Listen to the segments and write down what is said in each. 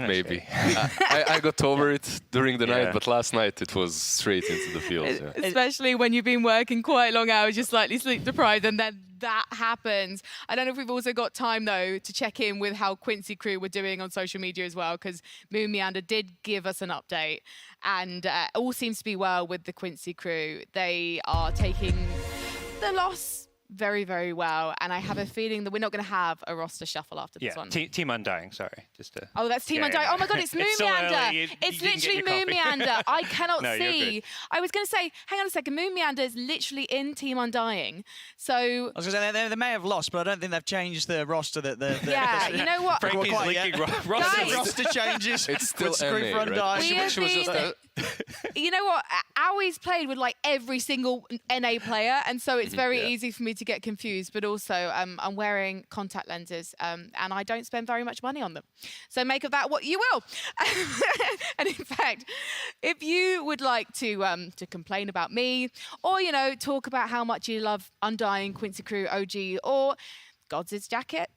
Maybe. I got over it during the night, but last night it was straight into the field. Especially when you've been working quite long hours, you're slightly sleep deprived, and then that happens. I don't know if we've also got time, though, to check in with how Quincy crew were doing on social media as well, because Moon Meander did give us an update, and all seems to be well with the Quincy crew. They are taking the loss very, very well, and I have a feeling that we're not going to have a roster shuffle after this one. Team Undying, sorry. Oh, that's Team Undying. Oh my god, it's Moon Meander. It's literally Moon Meander. I cannot see. I was going to say, hang on a second, Moon Meander is literally in Team Undying. So I was going to say, they may have lost, but I don't think they've changed the roster. Yeah, you know what? Roster changes. It's still screen for Undying. You know what? Aui's played with like every single NA player, and so it's very easy for me to get confused. But also, I'm wearing contact lenses, and I don't spend very much money on them. So make of that what you will. And in fact, if you would like to complain about me, or talk about how much you love Undying, Quincy Crew, OG, or Gods' Jacket,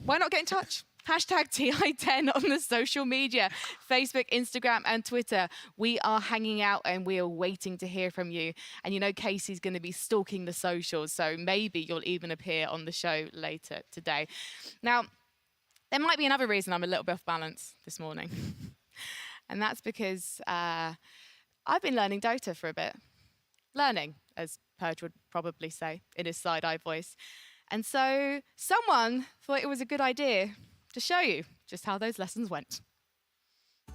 why not get in touch? Hashtag TI10 on the social media, Facebook, Instagram, and Twitter. We are hanging out and we are waiting to hear from you. And Casey's going to be stalking the socials, so maybe you'll even appear on the show later today. Now, there might be another reason I'm a little bit off balance this morning. And that's because I've been learning Dota for a bit. Learning, as Purge would probably say in his side-eye voice. And so someone thought it was a good idea to show you just how those lessons went.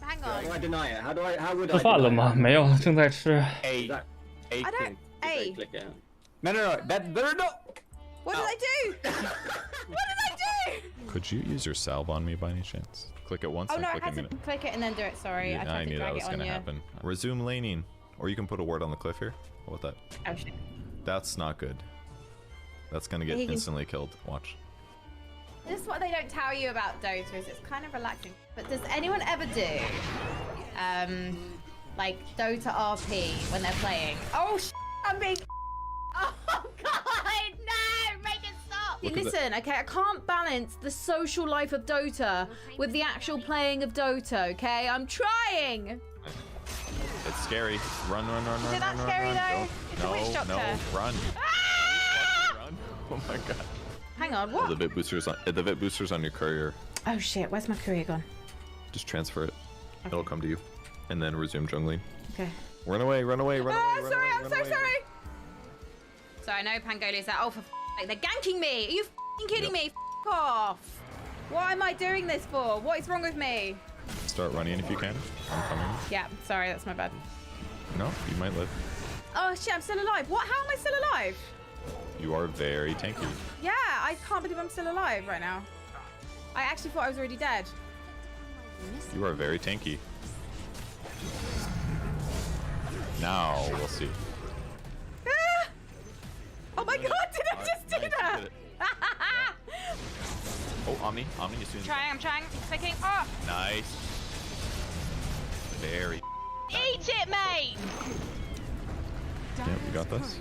Hang on. How do I deny it? How would I? 吃饭了吗？没有，正在吃。 I don't. A. No. What did I do? What did I do? Could you use your salve on me by any chance? Click it once and click a minute. Click it and then do it. Sorry, Yeah, I knew that was gonna happen. Resume laning, or you can put a word on the cliff here. How about that? Oh shit. That's not good. That's gonna get instantly killed. Watch. This is what they don't tell you about Dota, is it's kind of relaxing. But does anyone ever do, like Dota RP when they're playing? Oh, I'm being. Oh God, no! Make it stop. Listen, okay, I can't balance the social life of Dota with the actual playing of Dota. Okay, I'm trying. It's scary. Run. Is it that scary though? It's a witch doctor. No, run. Run. Oh my God. Hang on, what? The VIP boosters on your courier. Oh shit, where's my courier gone? Just transfer it. Okay. It'll come to you, and then resume jungling. Okay. Run away. Sorry, I'm so sorry. Sorry, I know Pangolia's that. Oh, for they're ganking me. Are you kidding me? Off. What am I doing this for? What is wrong with me? Start running if you can. I'm coming. Yeah, sorry, that's my bad. No, you might live. Oh shit, I'm still alive. What? How am I still alive? You are very tanky. Yeah, I can't believe I'm still alive right now. I actually thought I was already dead. You are very tanky. Now we'll see. Ah! Oh my God, did I just do that? Oh, Omni, as soon as I'm trying. Clicking. Oh! Nice. Very. Eat it, mate! Yeah, we got this.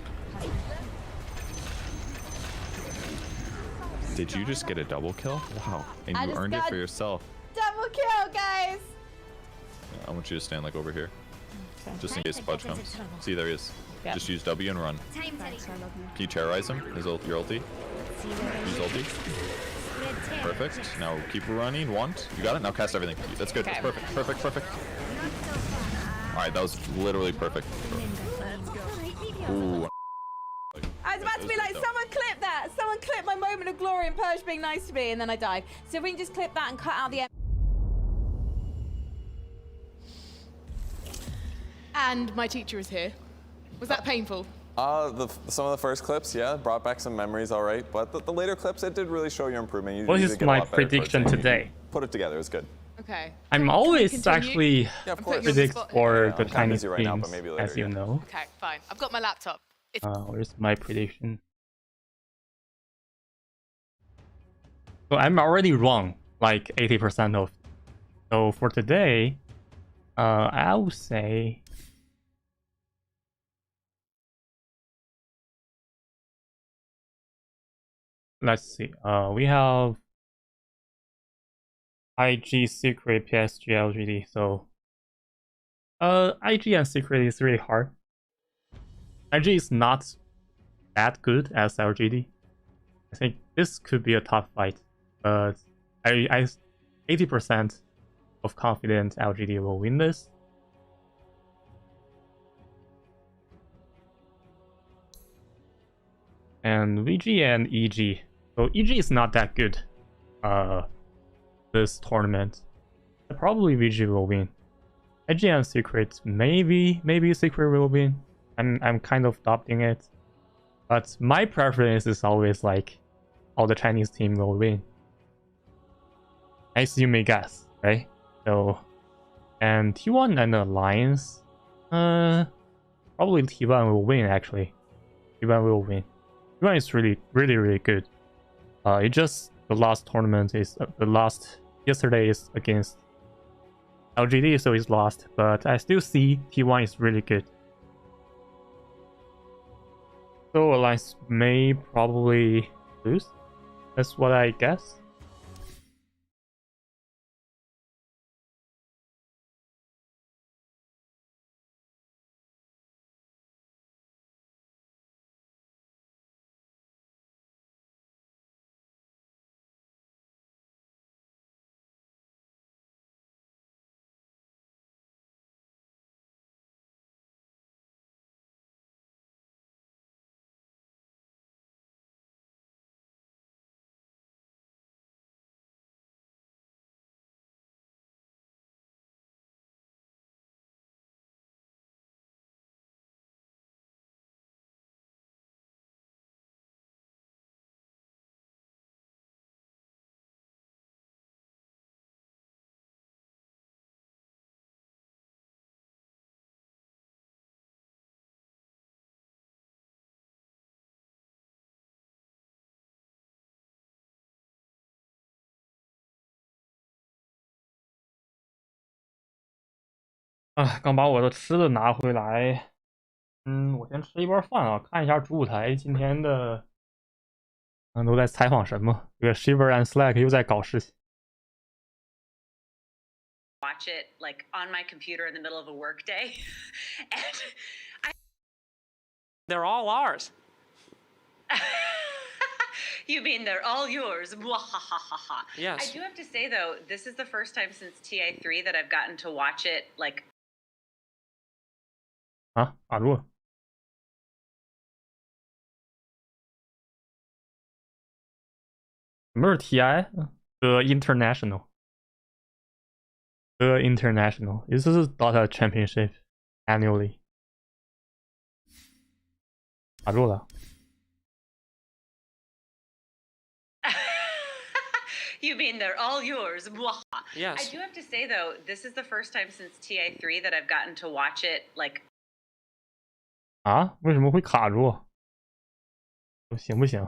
Did you just get a double kill? Wow. And you earned it for yourself. Double kill, guys! Yeah, I want you to stand like over here. Just in case Pudge comes. See, there he is. Yep. Just use W and run. Can you terrorize him? His ult, your ulti? Use ulti. Perfect. Now keep running. Want. You got it? Now cast everything. That's good. That's perfect. Alright, that was literally perfect. Ooh. I was about to be like, someone clip that! Someone clip my moment of glory and Purge being nice to me, and then I died. So if we can just clip that and cut out the end. And my teacher is here. Was that painful? Some of the first clips, yeah, brought back some memories, all right. But the later clips, it did really show your improvement. What is my prediction today? Put it together, it was good. Okay. I'm always actually predict for the tiny busy right now, but screens, maybe later, as you know. Okay, fine. I've got my laptop. Where's my prediction? So I'm already wrong, like 80% of. So for today, I would say. Let's see. We have IG, Secret, PSG, LGD. So, IG and Secret is really hard. IG is not that good as LGD. I think this could be a tough fight, but I 80% of confident LGD will win this. And VG and EG. So EG is not that good. This tournament. Probably VG will win. IG and Secret, maybe Secret will win. I'm kind of doubting it. But my preference is always like all the Chinese team will win. As you may guess, right? So, and T1 and Alliance, probably T1 will win actually. T1 will win. T1 is really good. It just the last tournament is yesterday is against LGD, so it's lost. But I still see T1 is really good. So Alliance may probably lose. That's what I guess.啊，刚把我的吃的拿回来。我先吃一包饭啊，看一下主舞台今天的，都在采访什么？这个 Shiver and Slack 又在搞事情。Watch it like on my computer in the middle of a work day, and they're all ours. You mean they're all yours? Yes. I do have to say though, this is the first time since TI3 that I've gotten to watch it like. 啊，卡住了。什么是 TI？ The International. The International. This is Dota Championship annually. 卡住了。You mean they're all yours? Yes. I do have to say though, this is the first time since TI3 that I've gotten to watch it like. 啊？为什么会卡住？行不行？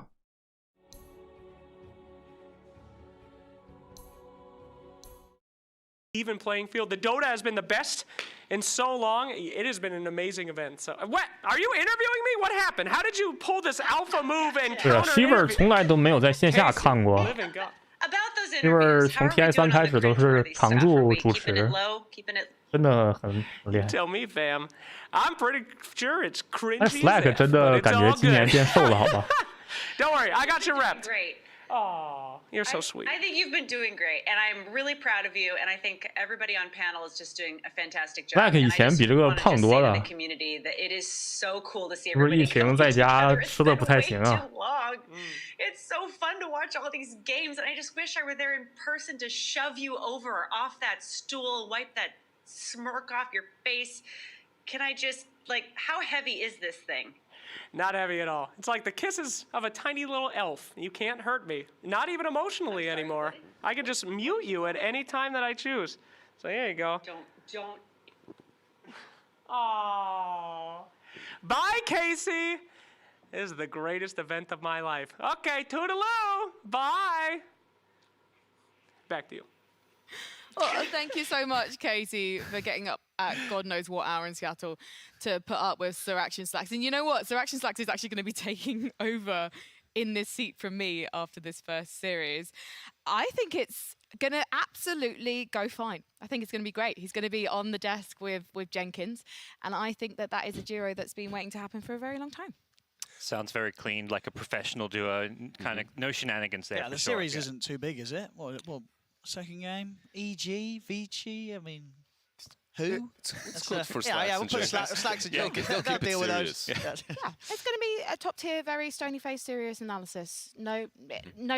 Even playing field. The Dota has been the best in so long. It has been an amazing event. So, what? Are you interviewing me? What happened? How did you pull this alpha move and 对啊 ，Shiver 从来都没有在线下看过。Shiver 从 TI3 开始都是常驻主持，真的很厉害。Tell me, fam. I'm pretty sure it's cringy. 但 Slack 真的感觉今年变瘦了，好吧 Don't worry, I got you repped. Great. Oh, you're so sweet. I think you've been doing great, and I'm really proud of you. And I think everybody on panel is just doing a fantastic job. Slack 以前比这个胖多了。It is so cool to see 是不是疫情在家吃的不太行啊？ It's so fun to watch all these games, and I just wish I were there in person to shove you over off that stool, wipe that smirk off your face. Can I just how heavy is this thing? Not heavy at all. It's like the kisses of a tiny little elf. You can't hurt me. Not even emotionally anymore. I can just mute you at any time that I choose. So there you go. Don't. Oh. Bye, Casey. This is the greatest event of my life. Okay, toodaloo. Bye. Back to you. Well, thank you so much, Katie, for getting up at God knows what hour in Seattle to put up with Sir Action Slacks. And you know what? Sir Action Slacks is actually going to be taking over in this seat from me after this first series. I think it's going to absolutely go fine. I think it's going to be great. He's going to be on the desk with Jenkins. And I think that is a duo that's been waiting to happen for a very long time. Sounds very clean, like a professional duo. Kind of no shenanigans there. Yeah, the series isn't too big, is it? What second game? EG, Vici, I mean... Who? It's good for Slacks. Yeah, we'll put Slacks and Jenkins. They'll deal with those. Yeah, it's going to be a top-tier, very stony-faced, serious analysis. No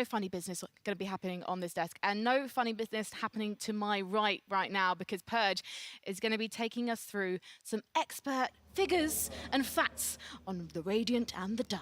funny business going to be happening on this desk, and no funny business happening to my right now, because Purge is going to be taking us through some expert figures and facts on the Radiant and the Dire.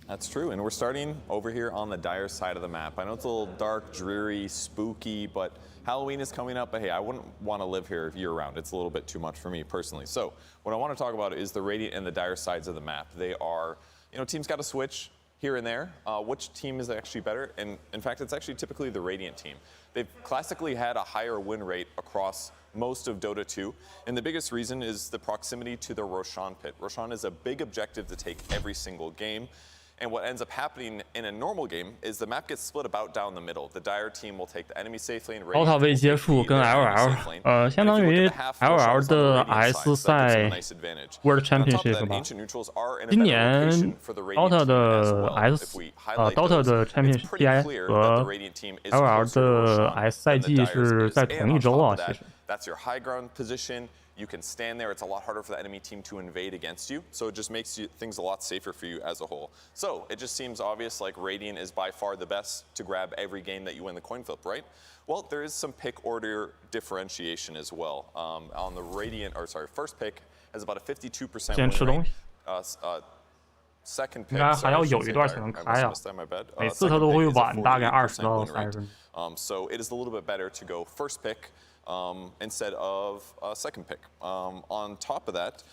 That's true, and we're starting over here on the Dire side of the map. I know it's a little dark, dreary, spooky, but Halloween is coming up, but hey, I wouldn't want to live here year-round. It's a little bit too much for me personally. So what I want to talk about is the Radiant and the Dire sides of the map. They are, teams got to switch here and there. Which team is actually better? And in fact, it's actually typically the Radiant team. They've classically had a higher win rate across most of Dota 2, and the biggest reason is the proximity to the Roshan pit. Roshan is a big objective to take every single game. And what ends up happening in a normal game is the map gets split about down the middle. The Dire team will take the enemy safe lane. 高套位结束跟 LL， 相当于 LL 的 S 赛 World Championship 吧。今年 Dota 的 Dota 的 Championship TI 和 LL 的 S 赛季是在同一周啊，其实。That's your high ground position. You can stand there. It's a lot harder for the enemy team to invade against you. So it just makes things a lot safer for you as a whole. So it just seems obvious like Radiant is by far the best to grab every game that you win the coin flip, right? Well, there is some pick order differentiation as well. On the first pick has about a 52% win rate. Second pick, 应该还要有一段才能开啊，每次他都会晚大概20到30分钟。 So it is a little bit better to go first pick instead of second pick. On top of that,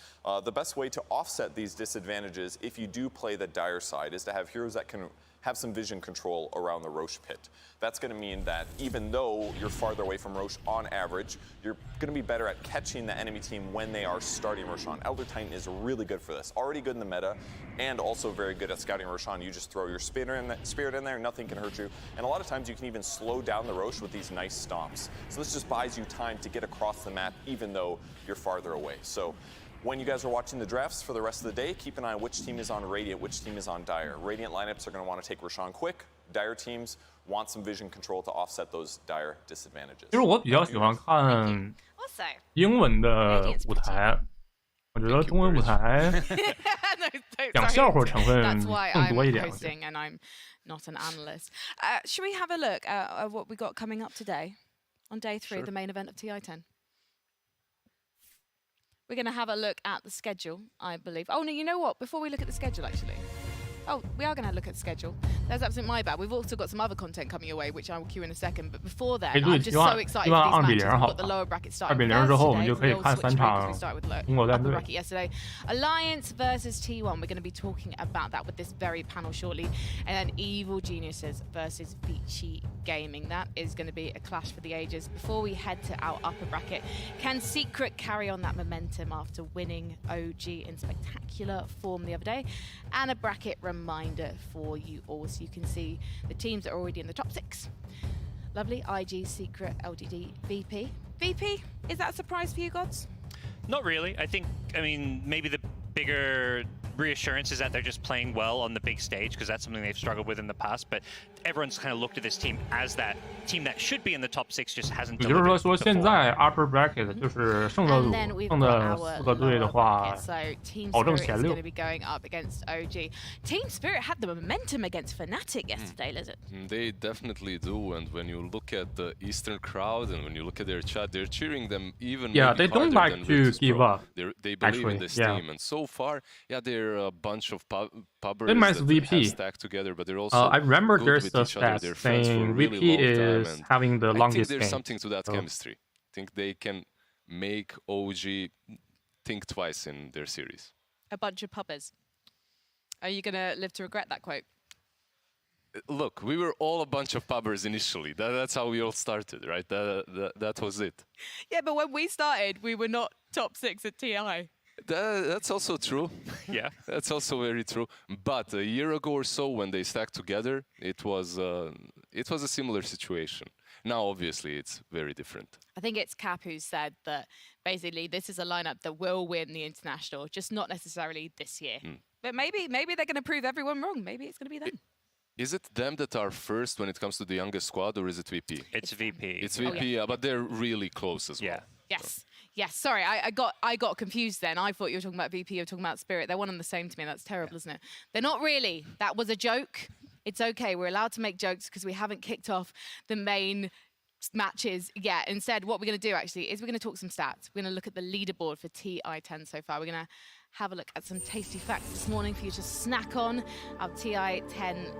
the best way to offset these disadvantages if you do play the Dire side is to have heroes that can have some vision control around the Roche pit. That's going to mean that even though you're farther away from Roche on average, you're going to be better at catching the enemy team when they are starting Roshan. Elder Titan is really good for this. Already good in the meta, and also very good at scouting Roshan. You just throw your spirit in there, nothing can hurt you. And a lot of times you can even slow down the Roche with these nice stomps. So this just buys you time to get across the map even though you're farther away. So when you guys are watching the drafts for the rest of the day, keep an eye on which team is on Radiant, which team is on Dire. Radiant lineups are going to want to take Roshan quick. Dire teams want some vision control to offset those Dire disadvantages. 其实我比较喜欢看英文的舞台，我觉得中文舞台讲笑话成分更多一点。And I'm not an analyst. Should we have a look at what we got coming up today on day 3, the main event of TI10? We're going to have a look at the schedule, I believe. Oh, no, you know what? Before we look at the schedule, actually. Oh, we are going to look at the schedule. That's absolutely my bad. We've also got some other content coming your way, which I will cue in a second. But before then, I'm just so excited for these matches. We've got the lower bracket starting first today. We start with the upper bracket yesterday. Alliance versus T1. We're going to be talking about that with this very panel shortly. And then Evil Geniuses versus Vici Gaming. That is going to be a clash for the ages. Before we head to our upper bracket, can Secret carry on that momentum after winning OG in spectacular form the other day? And a bracket reminder for you all, so you can see the teams that are already in the top 6. Lovely. IG, Secret, LDD, VP. VP, is that a surprise for you, Gods? Not really. I mean, maybe the bigger reassurance is that they're just playing well on the big stage, because that's something they've struggled with in the past. But everyone's kind of looked at this team as that team that should be in the top 6, just hasn't. 也就是说，现在 upper bracket 就是胜的4个队的话，保证前6。 going up against OG. Team Spirit had the momentum against Fnatic yesterday, Lizard. They definitely do, and when you look at the Eastern crowd and when you look at their chat, they're cheering them even. Yeah, they don't like to give up. They believe in this team, and so far, yeah, they're a bunch of pubbers that stacked together, but they're also. I remember there's a stat saying VP is having the longest game. I think there's something to that chemistry. I think they can make OG think twice in their series. A bunch of pubbers. Are you going to live to regret that quote? Look, we were all a bunch of pubbers initially. That's how we all started, right? That was it. Yeah, but when we started, we were not top 6 at TI. That's also true. Yeah. That's also very true. But a year ago or so, when they stacked together, it was a similar situation. Now, obviously, it's very different. I think it's Cap who said that basically this is a lineup that will win the international, just not necessarily this year. But maybe they're going to prove everyone wrong. Maybe it's going to be them. Is it them that are first when it comes to the youngest squad, or is it VP? It's VP. It's VP, but they're really close as well. Yes. Yes. Sorry, I got confused then. I thought you were talking about VP, you were talking about Spirit. They're one and the same to me. That's terrible, isn't it? They're not really. That was a joke. It's okay. We're allowed to make jokes because we haven't kicked off the main matches yet. Instead, what we're going to do actually is we're going to talk some stats. We're going to look at the leaderboard for TI10 so far. We're going to have a look at some tasty facts this morning for you to snack on our TI10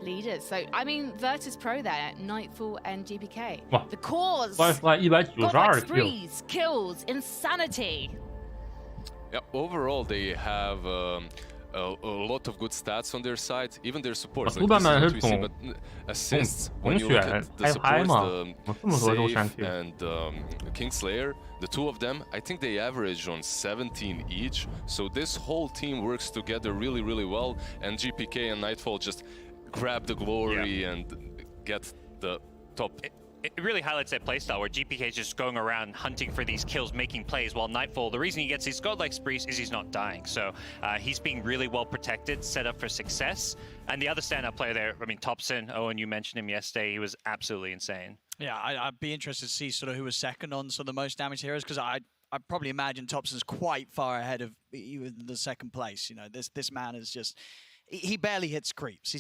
leaders. So, I mean, Virtus Pro there, Nightfall and GPK. Wow. The cause. Firefly 192 Godlike kills. sprees, kills, insanity. Yeah, overall, they have a lot of good stats on their side. Even their supports. Like, this is what we see, but assists, when you look at the supports, the Save and Kingslayer, the two of them, I think they average on 17 each. So this whole team works together really, really well. And GPK and Nightfall just grab the glory and get the top. It really highlights their playstyle where GPK is just going around hunting for these kills, making plays, while Nightfall, the reason he gets these godlike sprees is he's not dying. So he's being really well protected, set up for success. And the other standout player there, I mean, Thompson, Owen, you mentioned him yesterday, he was absolutely insane. Yeah, I'd be interested to see sort of who was second on sort of the most damaged heroes, because I probably imagine Thompson's quite far ahead of even the second place. You know, this man is just... He barely hits creeps.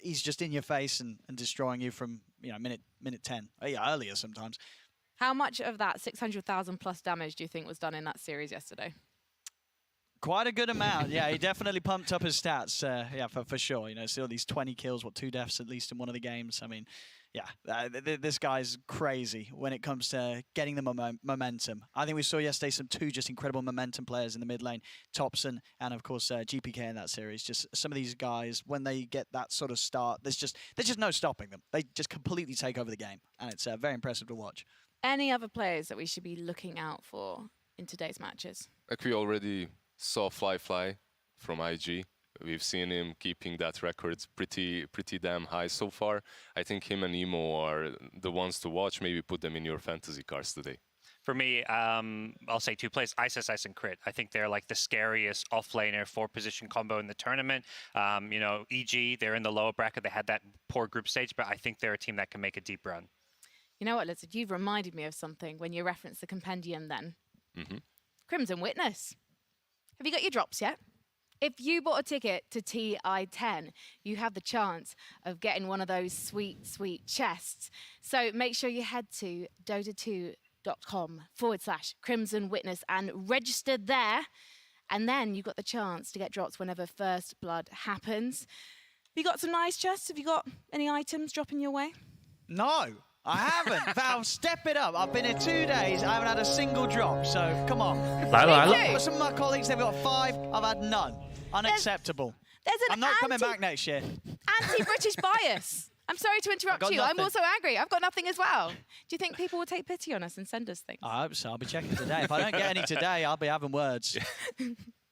He's just in your face and destroying you from minute 10. Yeah, earlier sometimes. How much of that 600,000 plus damage do you think was done in that series yesterday? Quite a good amount. Yeah, he definitely pumped up his stats. Yeah, for sure. You know, see all these 20 kills, 2 deaths at least in one of the games. I mean, yeah, this guy's crazy when it comes to getting the momentum. I think we saw yesterday two just incredible momentum players in the mid lane, Thompson and, of course, GPK in that series. Just some of these guys, when they get that sort of start, there's just no stopping them. They just completely take over the game, and it's very impressive to watch. Any other players that we should be looking out for in today's matches? Like we already saw Fly from IG. We've seen him keeping that record pretty damn high so far. I think him and Emo are the ones to watch. Maybe put them in your fantasy cards today. For me, I'll say 2 plays, Ice and Crit. I think they're like the scariest off-laner 4-position combo in the tournament. You know, EG, they're in the lower bracket. They had that poor group stage, but I think they're a team that can make a deep run. You know what, Lizard? You've reminded me of something when you referenced the compendium then. Mm-hmm. Crimson Witness. Have you got your drops yet? If you bought a ticket to TI10, you have the chance of getting one of those sweet, sweet chests. So make sure you head to dota2.com/Crimson Witness and register there. And then you've got the chance to get drops whenever First Blood happens. Have you got some nice chests? Have you got any items dropping your way? No, I haven't. Val, step it up. I've been here 2 days. I haven't had a single drop. So come on. Some of my colleagues, they've got 5. I've had none. Unacceptable. I'm not coming back next year. Anti-British bias. I'm sorry to interrupt you. Nothing. I'm also angry. I've got nothing as well. Do you think people will take pity on us and send us things? I hope so. I'll be checking today. If I don't get any today, I'll be having words.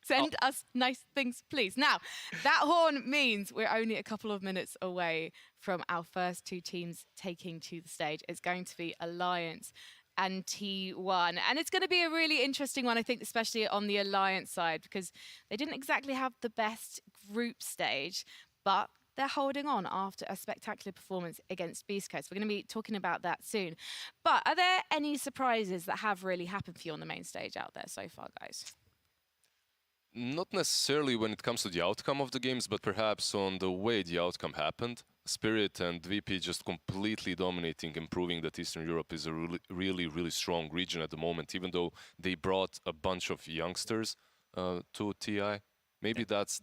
Send us nice things, please. Now, that horn means we're only a couple of minutes away from our first 2 teams taking to the stage. It's going to be Alliance and T1. And it's going to be a really interesting one, I think, especially on the Alliance side, because they didn't exactly have the best group stage, but they're holding on after a spectacular performance against Beast Coast. We're going to be talking about that soon. But are there any surprises that have really happened for you on the main stage out there so far, guys? Not necessarily when it comes to the outcome of the games, but perhaps on the way the outcome happened. Spirit and VP just completely dominating and proving that Eastern Europe is a really strong region at the moment, even though they brought a bunch of youngsters to TI. Maybe that's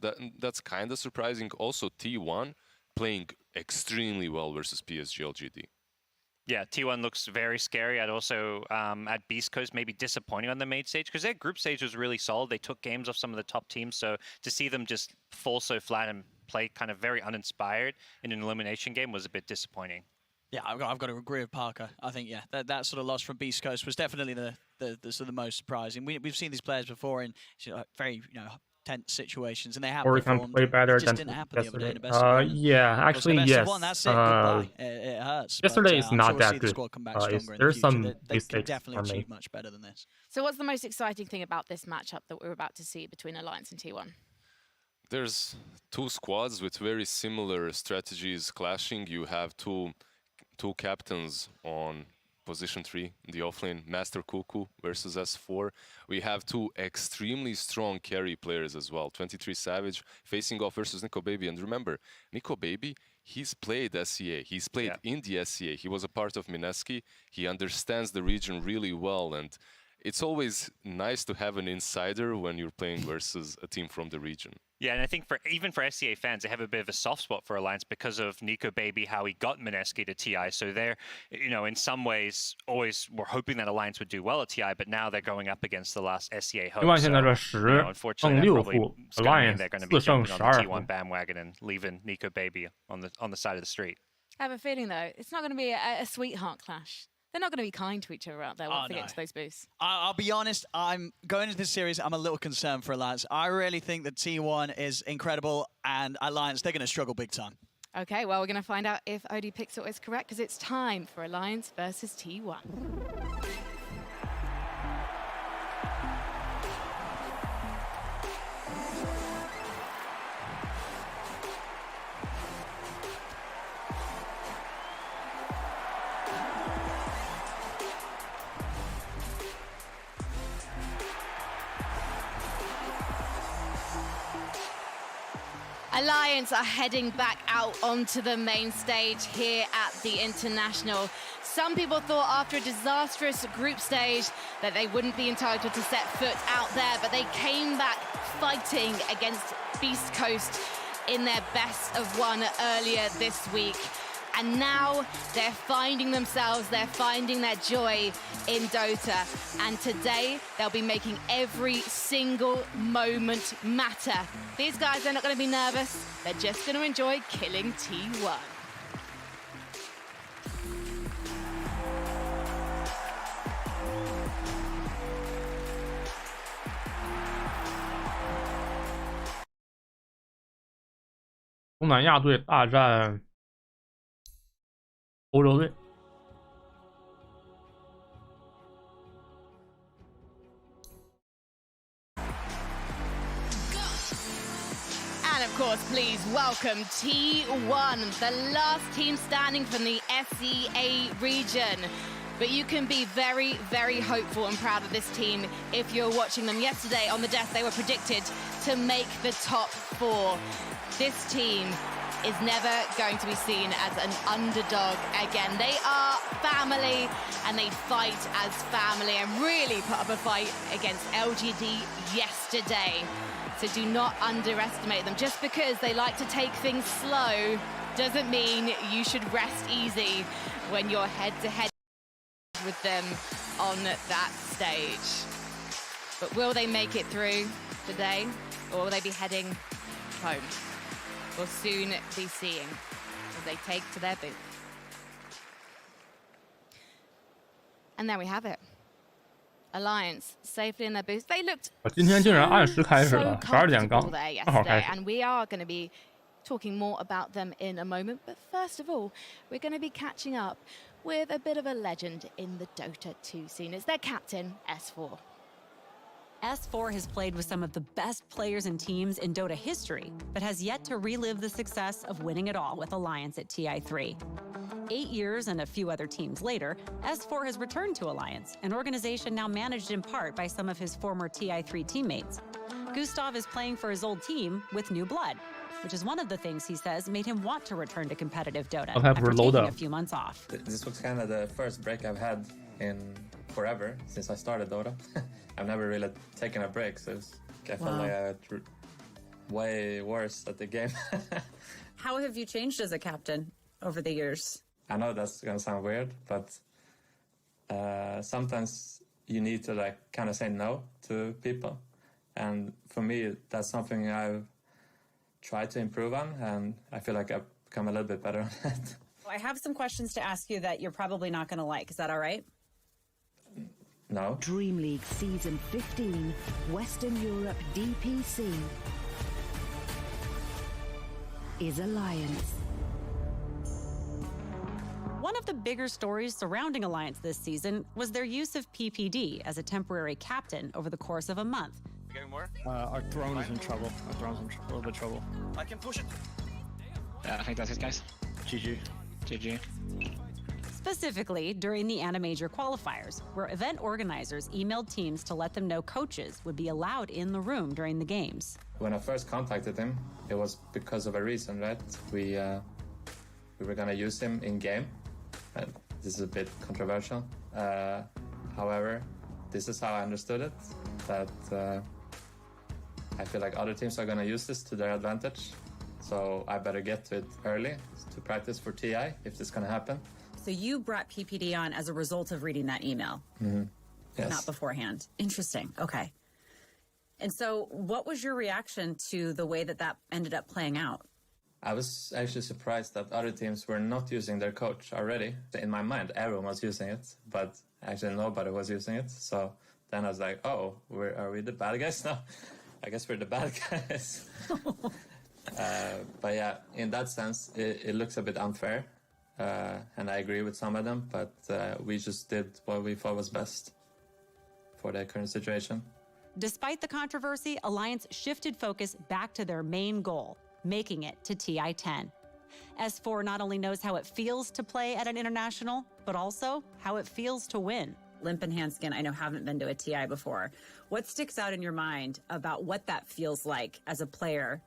kind of surprising. Also, T1 playing extremely well versus PSG LGD. Yeah, T1 looks very scary. I'd also, at Beast Coast, maybe disappointing on the main stage, because their group stage was really solid. They took games off some of the top teams, so to see them just fall so flat and play kind of very uninspired in an elimination game was a bit disappointing. Yeah, I've got to agree with Parker. I think, yeah, that sort of loss from Beast Coast was definitely the sort of the most surprising. We've seen these players before in very, tense situations, and they have or we performed. can play better it just than didn't happen yesterday. The other day in a best of one. Yeah, actually, yes. One, that's it. Goodbye. It hurts. Yesterday is I'm not sure we'll that see good. The squad come back stronger in There's the future. some They can mistakes definitely for me. achieve much better than this. So what's the most exciting thing about this matchup that we're about to see between Alliance and T1? There's two squads with very similar strategies clashing. You have two captains on position 3, the offlane, Master Cuckoo versus S4. We have two extremely strong carry players as well. 23 Savage facing off versus Nico Baby. And remember, Nico Baby, he's played SEA. He's played in the SEA. He was a part of Mineski. He understands the region really well. And it's always nice to have an insider when you're playing versus a team from the region. Yeah, and I think even for SEA fans, they have a bit of a soft spot for Alliance because of Nico Baby, how he got Mineski to TI. So they're, in some ways, always were hoping that Alliance would do well at TI, but now they're going up against the last SEA hope. So, unfortunately, they're probably they're going to be jumping on the T1 bandwagon and leaving Nico Baby on the side of the street. I have a feeling, though, it's not going to be a sweetheart clash. They're not going to be kind to each other out there once they get to those booths. I'll be honest, I'm going into this series, I'm a little concerned for Alliance. I really think that T1 is incredible, and Alliance, they're going to struggle big time. Okay, well, we're going to find out if OD Pixel is correct, because it's time for Alliance versus T1. Alliance are heading back out onto the main stage here at the International. Some people thought after a disastrous group stage that they wouldn't be entitled to set foot out there, but they came back fighting against Beast Coast in their best of one earlier this week. And now they're finding themselves, they're finding their joy in Dota. And today, they'll be making every single moment matter. These guys are not going to be nervous. They're just going to enjoy killing T1.东南亚队大战欧洲队。And of course, please welcome T1, the last team standing from the SEA region. But you can be very, very hopeful and proud of this team if you're watching them. Yesterday on the desk, they were predicted to make the top 4. This team is never going to be seen as an underdog again. They are family, and they fight as family and really put up a fight against LGD yesterday. So do not underestimate them. Just because they like to take things slow doesn't mean you should rest easy when you're head-to-head with them on that stage. But will they make it through today, or will they be heading home? We'll soon be seeing as they take to their booth. And there we have it. Alliance safely in their booth. They looked 今天竟然按时开始了，12点刚， there 正好开 yesterday, 始。 and we are going to be talking more about them in a moment. But first of all, we're going to be catching up with a bit of a legend in the Dota 2 scene. It's their captain, S4. S4 has played with some of the best players and teams in Dota history, but has yet to relive the success of winning it all with Alliance at TI3. 8 years and a few other teams later, S4 has returned to Alliance, an organization now managed in part by some of his former TI3 teammates. Gustav is playing for his old team with new blood, which is one of the things he says made him want to return to competitive Dota after taking a few months off. This was kind of the first break I've had in forever since I started Dota. I've never really taken a break, so I felt like I was way worse at the game. How have you changed as a captain over the years? I know that's gonna sound weird, but sometimes you need to like kind of say no to people, and for me that's something I've tried to improve on, and I feel like I've become a little bit better on that. I have some questions to ask you that you're probably not going to like. Is that all right? No. Dream League Season 15, Western Europe DPC is Alliance. One of the bigger stories surrounding Alliance this season was their use of PPD as a temporary captain over the course of a month. Getting more? Our throne is in trouble. Our throne's in a little bit of trouble. I can push it. Yeah, I think that's it, guys. GG. GG. Specifically during the ANA Major qualifiers, where event organizers emailed teams to let them know coaches would be allowed in the room during the games. When I first contacted him, it was because of a reason, right? We were gonna use him in game. And this is a bit controversial. However, this is how I understood it, that I feel like other teams are gonna use this to their advantage. So I better get to it early to practice for TI if this is gonna happen. So you brought PPD on as a result of reading that email? Mm-hmm. Yes. Not beforehand. Interesting. Okay. And so what was your reaction to the way that that ended up playing out? I was actually surprised that other teams were not using their coach already. In my mind, everyone was using it, but actually nobody was using it. So then I was like, oh, are we the bad guys now? I guess we're the bad guys. But yeah, in that sense, it looks a bit unfair. And I agree with some of them, but we just did what we thought was best for the current situation. Despite the controversy, Alliance shifted focus back to their main goal, making it to TI-10. S4 not only knows how it feels to play at an international, but also how it feels to win. Limp and Hanskin, I know, haven't been to a TI before. What sticks out in your mind about what that feels like as a player?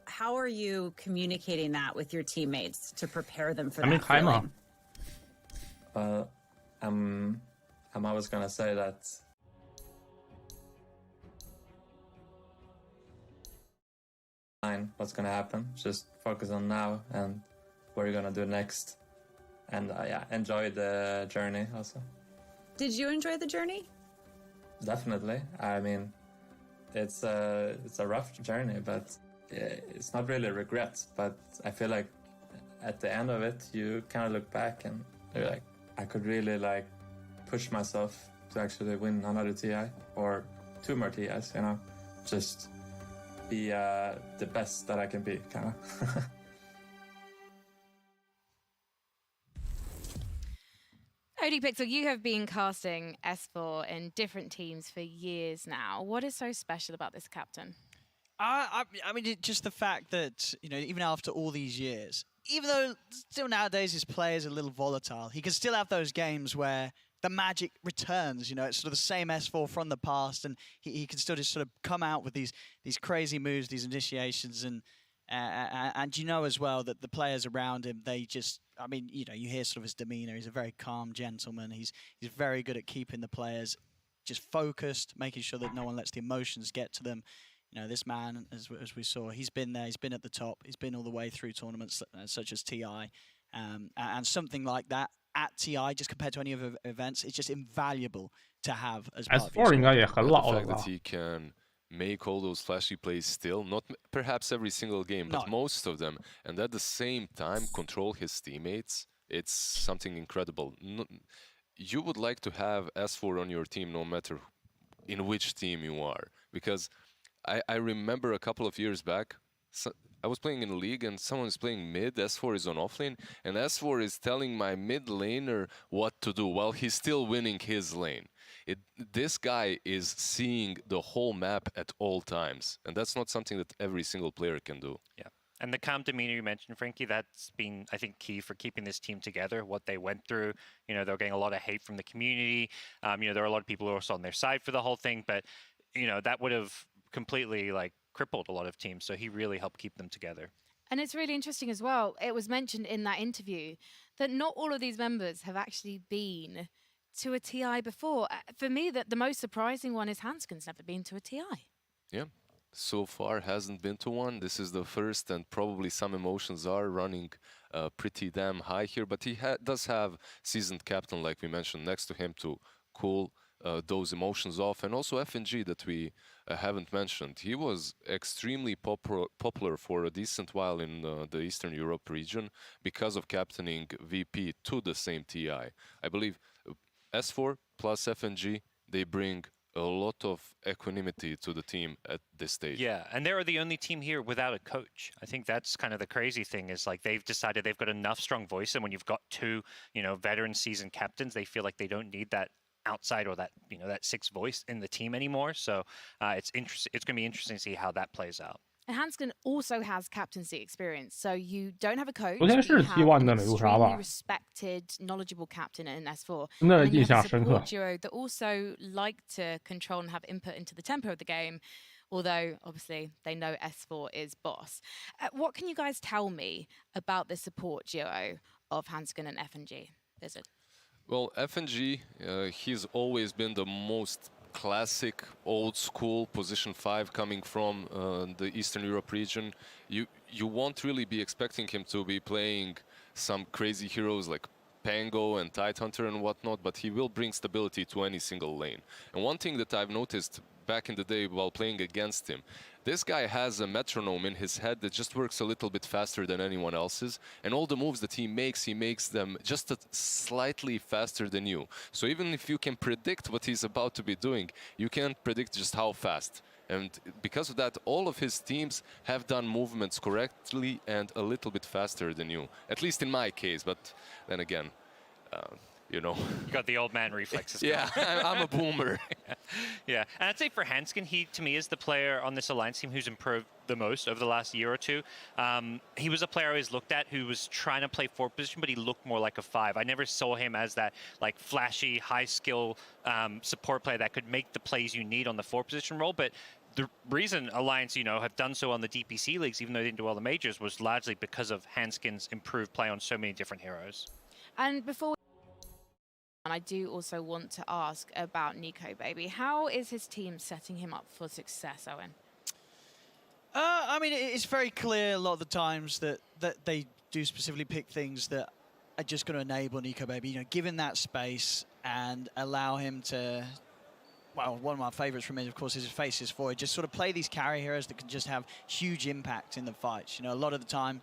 How are you communicating that with your teammates to prepare them for that feeling? I'm always gonna say that what's gonna happen. Just focus on now and what you're gonna do next, and yeah, enjoy the journey also. Did you enjoy the journey? Definitely. I mean, it's a rough journey, but it's not really regrets. But I feel like at the end of it, you kind of look back and you're like, I could really like push myself to actually win another TI or 2 more TIs. You know, just be the best that I can be, kind of. ODPixel, you have been casting S4 in different teams for years now. What is so special about this captain? I mean, just the fact that, you know, even after all these years, even though still nowadays his play is a little volatile, he can still have those games where the magic returns. You know, it's sort of the same S4 from the past, and he can still just sort of come out with these crazy moves, these initiations, and you know as well that the players around him, they just, I mean, you know, you hear sort of his demeanor. He's a very calm gentleman. He's very good at keeping the players just focused, making sure that no one lets the emotions get to them. You know, this man, as we saw, he's been there. He's been at the top. He's been all the way through tournaments such as TI, and something like that at TI, just compared to any other events, it's just invaluable to have as part of the fact that he can make all those flashy plays still, not perhaps every single game, but most of them, and at the same time control his teammates. It's something incredible. You would like to have S4 on your team no matter in which team you are, because I remember a couple of years back, I was playing in a league and someone is playing mid, S4 is on offlane, and S4 is telling my mid laner what to do while he's still winning his lane. This guy is seeing the whole map at all times, and that's not something that every single player can do. Yeah. And the calm demeanor you mentioned, Frankie, that's been, I think, key for keeping this team together, what they went through. You know, they're getting a lot of hate from the community. You know, there are a lot of people who are also on their side for the whole thing, but, you know, that would have completely, like, crippled a lot of teams, so he really helped keep them together. And it's really interesting as well, it was mentioned in that interview that not all of these members have actually been to a TI before. For me, the most surprising one is Hanskin's never been to a TI. Yeah, so far hasn't been to one. This is the first, and probably some emotions are running pretty damn high here, but he does have seasoned captain, like we mentioned, next to him to cool those emotions off. And also FNG that we haven't mentioned. He was extremely popular for a decent while in the Eastern Europe region because of captaining VP to the same TI. I believe S4 plus FNG, they bring a lot of equanimity to the team at this stage. Yeah, and they're the only team here without a coach. I think that's kind of the crazy thing is like they've decided they've got enough strong voice, and when you've got two, veteran seasoned captains, they feel like they don't need that outside or that, that sixth voice in the team anymore. So it's interesting. It's going to be interesting to see how that plays out. And Hanskin also has captaincy experience, so you don't have a coach. 昨天是 T1 的美杜莎吧 respected, knowledgeable captain in S4. 真的 And then you 印 have 象 a 深刻 support duo that also like to control and have input into the tempo of the game, although obviously they know S4 is boss. What can you guys tell me about the support duo of Hanskin and FNG? Blizzard. Well, FNG, he's always been the most classic, old school position 5 coming from the Eastern Europe region. You won't really be expecting him to be playing some crazy heroes like Pango and Tidehunter and whatnot, but he will bring stability to any single lane. And one thing that I've noticed back in the day while playing against him, this guy has a metronome in his head that just works a little bit faster than anyone else's, and all the moves that he makes them just slightly faster than you. So even if you can predict what he's about to be doing, you can't predict just how fast. And because of that, all of his teams have done movements correctly and a little bit faster than you, at least in my case. But then again, you got the old man reflexes. Yeah, I'm a boomer. Yeah, and I'd say for Hanskin, he to me is the player on this Alliance team who's improved the most over the last year or two. He was a player I always looked at who was trying to play 4th position, but he looked more like a 5. I never saw him as that like flashy, high skill support player that could make the plays you need on the 4th position role. But the reason Alliance, have done so on the DPC leagues, even though they didn't do well the majors, was largely because of Hanskin's improved play on so many different heroes. And before and I do also want to ask about Nico Baby. How is his team setting him up for success, Owen? I mean, it's very clear a lot of the times that they do specifically pick things that are just going to enable Nico Baby, give him that space and allow him to... Well, one of my favorites from him, of course, is his Faces Void. Just sort of play these carry heroes that can just have huge impact in the fights. A lot of the time,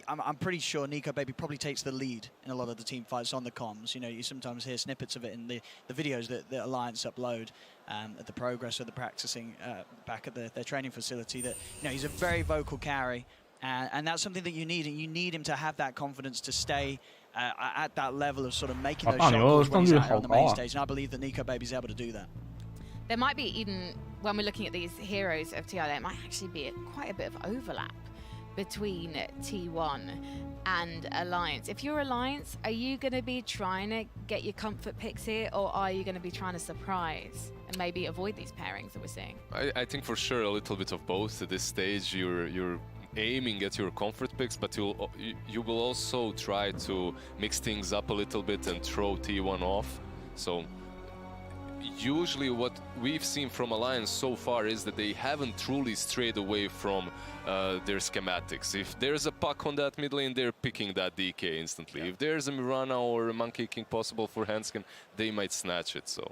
I'm pretty sure Nico Baby probably takes the lead in a lot of the team fights on the comms. You sometimes hear snippets of it in the videos that the Alliance upload at the progress of the practicing back at their training facility. That he's a very vocal carry, and that's something that you need. And you need him to have that confidence to stay at that level of sort of making those shots when he's out on the main stage. And I believe that Nico Baby's able to do that. There might be, even when we're looking at these heroes of TI, there might actually be quite a bit of overlap between T1 and Alliance. If you're Alliance, are you going to be trying to get your comfort picks here, or are you going to be trying to surprise and maybe avoid these pairings that we're seeing? I think for sure a little bit of both. At this stage, you're aiming at your comfort picks, but you will also try to mix things up a little bit and throw T1 off. So usually what we've seen from Alliance so far is that they haven't truly strayed away from their schematics. If there's a puck on that mid lane, they're picking that DK instantly. Yeah. If there's a Mirana or a monkey king possible for Hanskin, they might snatch it. So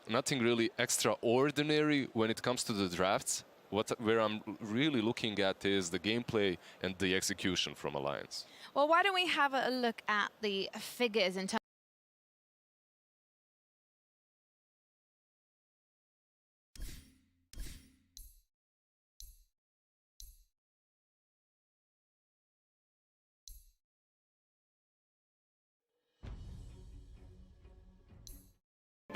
nothing really extraordinary when it comes to the drafts. Where I'm really looking at is the gameplay and the execution from Alliance. Well, why don't we have a look at the figures in terms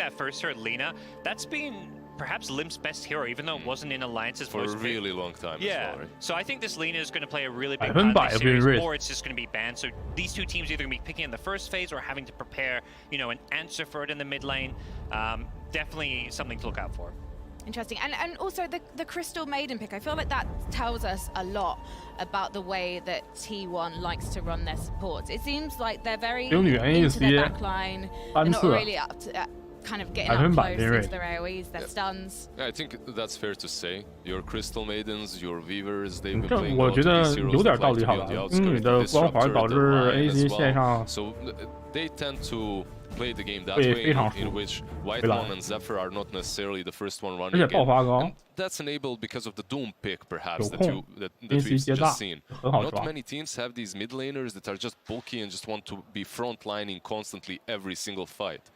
that first hero, Lina, that's been perhaps Limp's best hero, even though it wasn't in Alliance's for a really long time. Yeah, as well, right? So I think this Lina is going to play a really big part of this series, or it's just going to be banned. So these two teams are either going to be picking in the first phase or having to prepare, an answer for it in the mid lane. Definitely something to look out for. Interesting. And also the Crystal Maiden pick, I feel like that tells us a lot about the way that T1 likes to run their supports. It seems like they're very into their backline. They're not really up to kind of getting up close into their AoEs, their stuns. Yeah, I think that's fair to say. Your Crystal Maidens, your Weavers, they've been playing 我觉得有点道理，好吧？英语的光环导致 AZ 线上 So they tend to play the game that way, in which White One and Zephyr are not necessarily the first one running in. And that's enabled because of the Doom pick, perhaps, that we've just seen. Not many teams have these mid laners that are just bulky and just want to be frontlining constantly every single fight.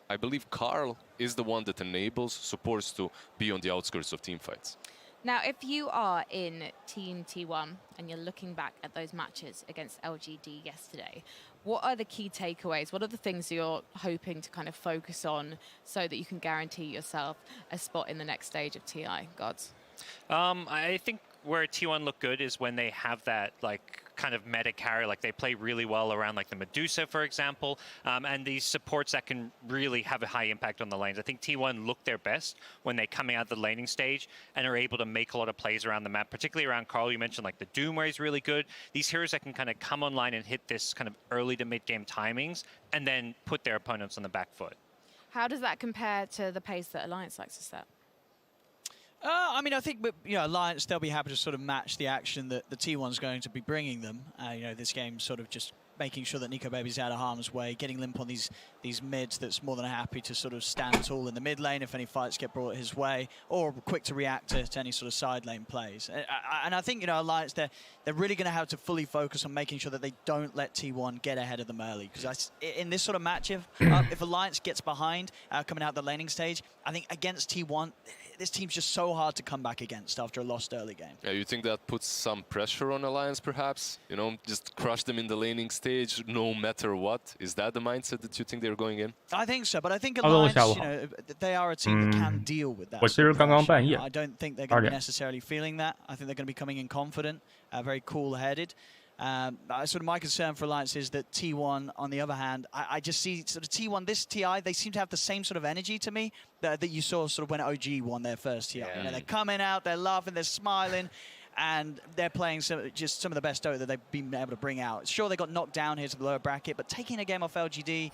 I believe Karl is the one that enables supports to be on the outskirts of team fights. Now, if you are in Team T1 and you're looking back at those matches against LGD yesterday, what are the key takeaways? What are the things you're hoping to kind of focus on so that you can guarantee yourself a spot in the next stage of TI, Gods? I think where T1 look good is when they have that like kind of meta carry, like they play really well around like the Medusa, for example, and these supports that can really have a high impact on the lanes. I think T1 look their best when they coming out of the laning stage and are able to make a lot of plays around the map, particularly around Karl. You mentioned like the Doom where he's really good. These heroes that can kind of come online and hit this kind of early to mid game timings and then put their opponents on the back foot. How does that compare to the pace that Alliance likes to set? I mean, I think, Alliance, they'll be happy to sort of match the action that the T1's going to be bringing them. This game sort of just making sure that Nico Baby's out of harm's way, getting Limp on these mids that's more than happy to sort of stand tall in the mid lane if any fights get brought his way, or quick to react to any sort of side lane plays. And I think, Alliance, they're really going to have to fully focus on making sure that they don't let T1 get ahead of them early. Because in this sort of match, if Alliance gets behind coming out the laning stage, I think against T1, this team's just so hard to come back against after a lost early game. Yeah, you think that puts some pressure on Alliance, perhaps? Just crush them in the laning stage, no matter what? Is that the mindset that you think they're going in? I think so, but I think Alliance, they are a team that can deal with that. I don't think they're going to be necessarily feeling that. I think they're going to be coming in confident, very cool-headed. Sort of my concern for Alliance is that T1, on the other hand, I just see sort of T1, this TI, they seem to have the same sort of energy to me that you saw sort of when OG won their first TI. Yeah. They're coming out, they're laughing, they're smiling, and they're playing just some of the best Dota that they've been able to bring out. Sure, they got knocked down here to the lower bracket, but taking a game off LGD,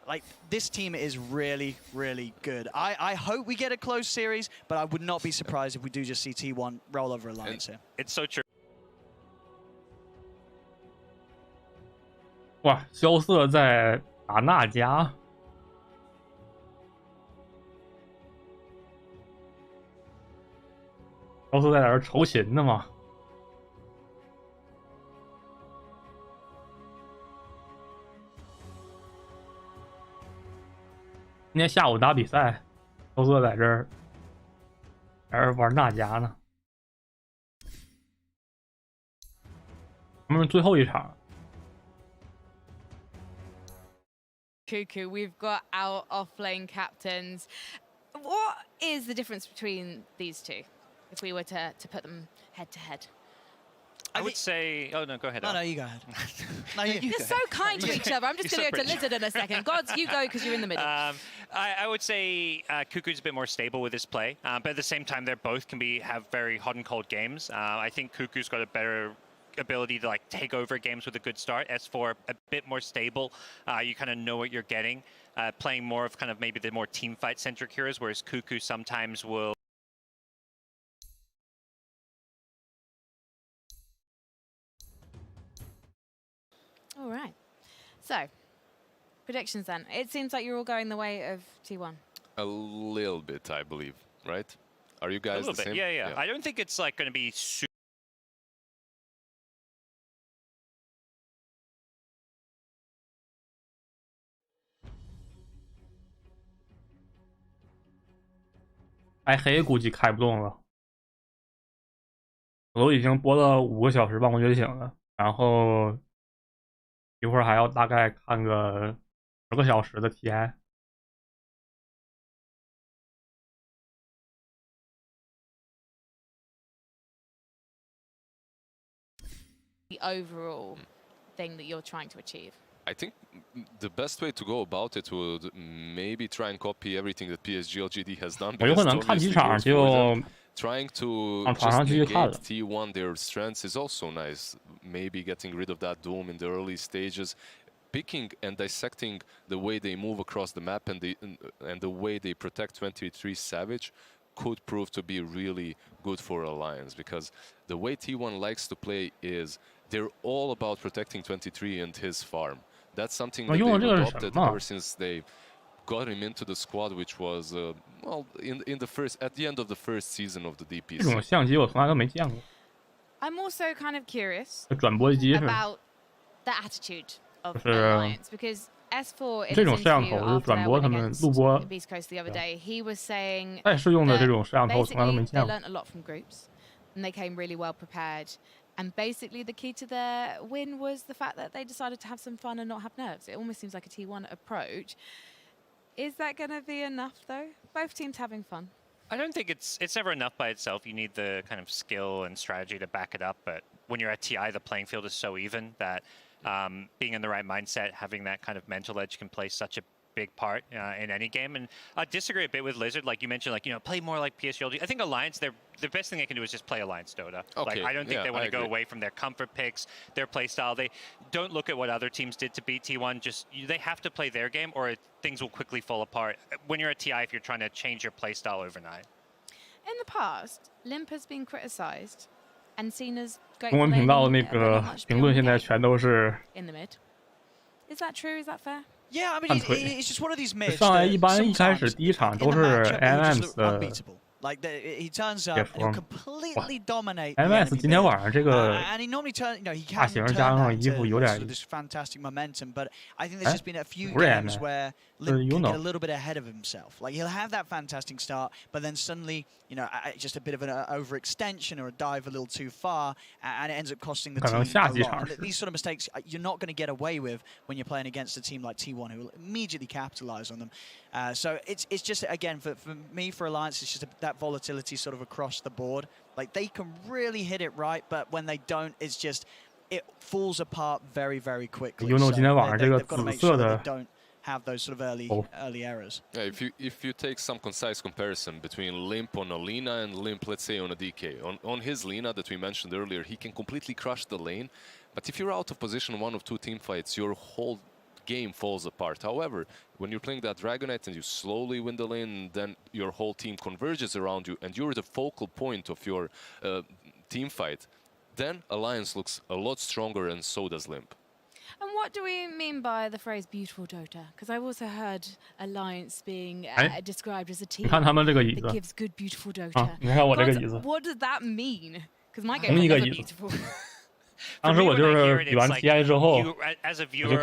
like, this team is really, really good. I hope we get a close series, but I would not be surprised if we do just see T1 roll over Alliance here. It's so true. 哇，萧瑟在打娜迦，萧瑟在哪儿筹琴呢嘛？今天下午打比赛，萧瑟在这儿玩娜迦呢。他们是最后一场。 Cuckoo, we've got our off-lane captains. What is the difference between these two, if we were to put them head-to-head? I would say... Oh, no, go ahead. No, you go ahead. You're so kind to each other. I'm just going to go to Lizard in a second. Gods, you go because you're in the middle. I would say Cuckoo's a bit more stable with his play, but at the same time, they both can have very hot and cold games. I think Cuckoo's got a better ability to like take over games with a good start. S4 a bit more stable. You kind of know what you're getting. Playing more of kind of maybe the more team fight centric heroes, whereas Cuckoo sometimes will. All right. So, predictions then. It seems like you're all going the way of T1. A little bit, I believe, right? Are you guys the same? Yeah. I don't think it's like going to be super. 开黑估计开不动了，我都已经播了5个小时《万国觉醒》了，然后一会儿还要大概看个10个小时的 TI。The overall thing that you're trying to achieve. I think the best way to go about it would maybe try and copy everything that PSG LGD has done. 我有可能看几场就 trying to just negate T1 their strengths is also nice. Maybe getting rid of that Doom in the early stages, picking and dissecting the way they move across the map and the way they protect 23 Savage could prove to be really good for Alliance, because the way T1 likes to play is they're all about protecting 23 and his farm. That's something that they've adopted ever since they got him into the squad, which was well at the end of the first season of the DPC. 这种相机我从来都没见过。I'm also kind of curious 转播机是 about the attitude of the Alliance because S4 这种摄像头是转播他们录播。 Beast Coast the other day, he was saying 在试用的这种摄像头从来都没见过。 They learned a lot from groups, and they came really well prepared. And basically, the key to their win was the fact that they decided to have some fun and not have nerves. It almost seems like a T1 approach. Is that going to be enough, though? Both teams having fun. I don't think it's ever enough by itself. You need the kind of skill and strategy to back it up. But when you're at TI, the playing field is so even that being in the right mindset, having that kind of mental edge can play such a big part in any game. And I disagree a bit with Lizard, like you mentioned, like, you know, play more like PSG. I think Alliance, the best thing they can do is just play Alliance Dota. Okay, like, I don't think they want to go away from their comfort picks, their play style. They don't look at what other teams did to beat T1. Just they have to play their game, or things will quickly fall apart. When you're at TI, if you're trying to change your play style overnight. In the past, Limp has been criticized and seen as great. 中文频道那个评论现在全都是 in the mid. Is that true? Is that fair? Yeah, I mean, it's just one of these mids. 上来一般一开始第一场都是 MMS 的。 Like he turns up and completely dominate. MS 今天晚上这个 and he normally turn, you know, he 大 can 型 turn 加上 that 衣服有 into 点 this fantastic momentum, but I think there's just been a few games where Limp can get a little bit ahead of himself. Like he'll have that fantastic start, but then suddenly, you know, just a bit of an overextension or a dive a little too far, and it ends up costing the team a lot. And these sort of mistakes you're not going to get away with when you're playing against a team like T1, who will immediately capitalize on them. So it's just, again, for me, for Alliance, it's just that volatility sort of across the board. Like they can really hit it right, but when they don't, it's just it falls apart very, very quickly. So they've got to make sure that they don't have those sort of early errors. Yeah, if you take some concise comparison between Limp on a Lina and Limp, let's say, on a DK. On his Lina that we mentioned earlier, he can completely crush the lane. But if you're out of position one of two team fights, your whole game falls apart. However, when you're playing that Dragonite and you slowly win the lane, then your whole team converges around you and you're the focal point of your team fight, then Alliance looks a lot stronger, and so does Limp. And what do we mean by the phrase beautiful Dota? Because I've also heard Alliance being described as a team that gives good, beautiful Dota. What does that mean? Because my game is never beautiful. 当时我就是比完 TI 之后，我就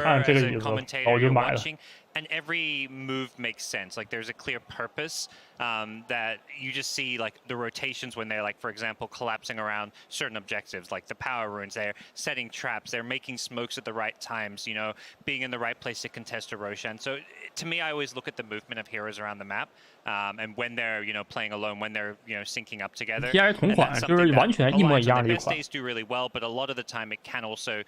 看这个椅子，我就买了。 And every move makes sense. Like there's a clear purpose that you just see, like the rotations when they're, like, for example, collapsing around certain objectives, like the power runes. They're setting traps. They're making smokes at the right times. You know, being in the right place to contest a Roshan. So to me, I always look at the movement of heroes around the map, and when they're, you know, playing alone, when they're, you know, syncing up together. TI 同款就是完全一模一样的一款。The best days do really well, but a lot of the time it can also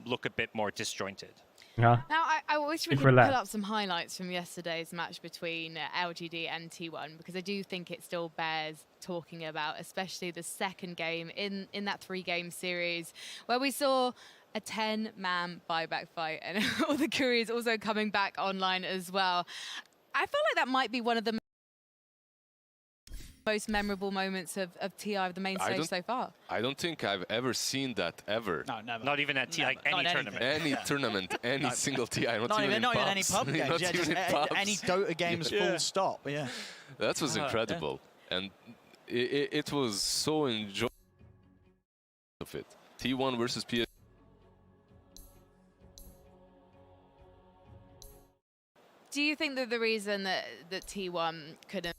look a bit more disjointed. Now, I wish we could pull up some highlights from yesterday's match between LGD and T1, because I do think it still bears talking about, especially the second game in that 3-game series, where we saw a 10-man buyback fight, and all the couriers also coming back online as well. I feel like that might be one of the most memorable moments of TI, of the main stage so far. I don't think I've ever seen that ever. No, never. Not even at TI, any tournament. Any tournament, any single TI, not even any pub games. Yeah, just any Dota games, full stop. Yeah. That was incredible, and it was so enjoyable of it. T1 versus PSG. Do you think that the reason that T1 couldn't?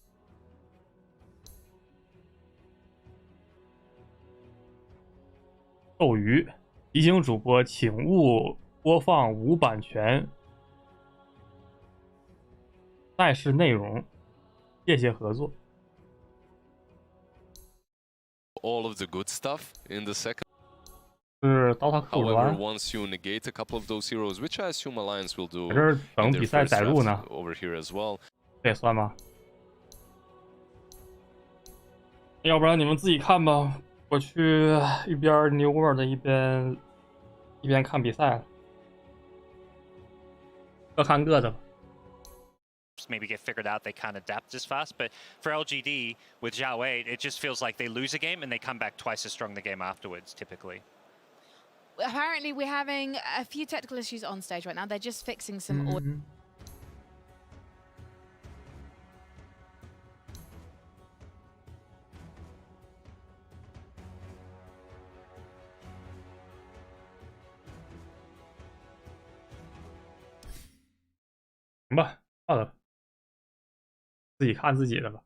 斗鱼提醒主播，请勿播放无版权赛事内容，谢谢合作。All of the good stuff in the second. 是DOTA 客服端。 However, once you negate a couple of those heroes, which I assume Alliance will do 这是等比赛载入呢 over here as well. 这也算吗？要不然你们自己看吧。 我去一边 New World 一边看比赛，各看各的。 Maybe get figured out, they can't adapt as fast. But for LGD with Xiaowei, it just feels like they lose a game and they come back twice as strong the game afterwards, typically. apparently we're having a few technical issues on stage right now. They're just fixing some audio. 行吧，好了，自己看自己的吧。